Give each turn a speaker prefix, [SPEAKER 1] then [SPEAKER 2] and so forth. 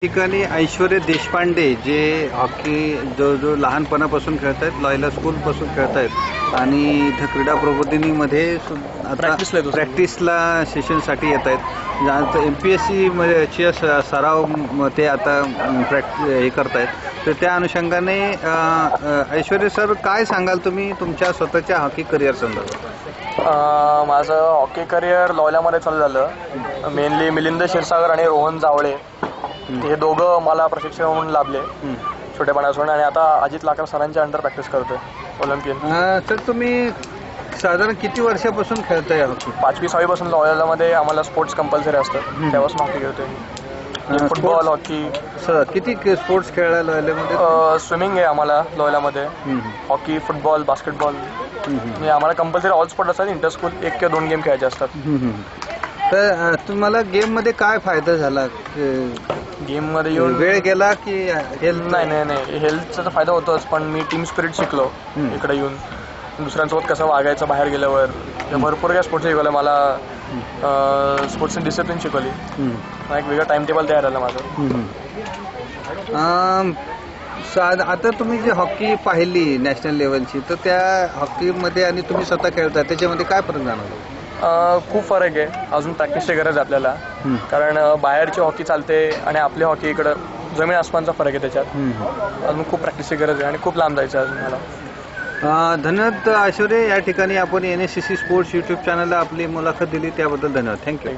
[SPEAKER 1] ठिकाणी ऐश्वर्य देशपांडे जे हॉकी जो लहानपणापासून खेळत आहेत, लॉयला स्कूलपासून खेळत आहेत आणि इथं क्रीडा प्रबोधिनीमध्ये आता प्रॅक्टिसला सेशनसाठी येत आहेत. MPSC ची सराव ते आता हे करत आहेत. तर त्या अनुषंगाने ऐश्वर्य सर, काय सांगाल तुम्ही तुमच्या स्वतःच्या हॉकी करिअर संदर्भात?
[SPEAKER 2] माझं हॉकी करिअर लॉयलामध्ये चालू झालं. मेनली मिलिंद क्षीरसागर आणि रोहन जावळे हे दोघं मला प्रशिक्षक म्हणून लाभले छोटेपणापासून, आणि आता अजित लाकर सरांच्या अंडर प्रॅक्टिस करतोय ओलिम्पियन.
[SPEAKER 1] तर तुम्ही साधारण किती वर्षापासून खेळताय हॉकी?
[SPEAKER 2] 5वी-6वी पासून लॉयलामध्ये आम्हाला स्पोर्ट्स कंपल्सरी असतं, त्यापासून हॉकी खेळतोय. Football, hockey.
[SPEAKER 1] किती स्पोर्ट्स खेळायला लॉयलामध्ये?
[SPEAKER 2] स्विमिंग आहे आम्हाला लॉयलामध्ये, हॉकी, फुटबॉल, बास्केटबॉल. म्हणजे आम्हाला कंपल्सरी ऑल स्पोर्ट असतात. इंटर स्कूल 1 किंवा 2 गेम खेळायचे असतात.
[SPEAKER 1] तर तुम्हाला गेम मध्ये काय फायदा झाला?
[SPEAKER 2] गेम मध्ये येऊन
[SPEAKER 1] वेळ गेला की हेल्थ?
[SPEAKER 2] नाही, हेल्थचा तर फायदा होतोच, पण मी टीम स्पिरिट शिकलो इकडे येऊन. दुसऱ्यांसोबत कसं वागायचं बाहेर गेल्यावर. भरपूर काय स्पोर्ट्स शिकवलं मला. स्पोर्ट्सची डिसिप्लिन शिकवली. एक वेगळं टाइम टेबल तयार झालं माझं.
[SPEAKER 1] आता तुम्ही जी हॉकी पाहिली नॅशनल लेवलची, तर त्या हॉकीमध्ये आणि तुम्ही स्वतः खेळता त्याच्यामध्ये काय फरक जाणवला?
[SPEAKER 2] खूप फरक आहे. अजून प्रॅक्टिसची गरज आहे आपल्याला, कारण बाहेरची हॉकी चालते आणि आपली हॉकी इकडं जमीन आसमानचा फरक आहे त्याच्यात. अजून खूप प्रॅक्टिसची गरज आहे आणि खूप लांब जायचं अजून मला.
[SPEAKER 1] धन्यवाद ऐश्वर्य. या ठिकाणी आपण NSCC स्पोर्ट्स YouTube चॅनलला आपली मुलाखत दिली त्याबद्दल धन्यवाद. थँक्यू.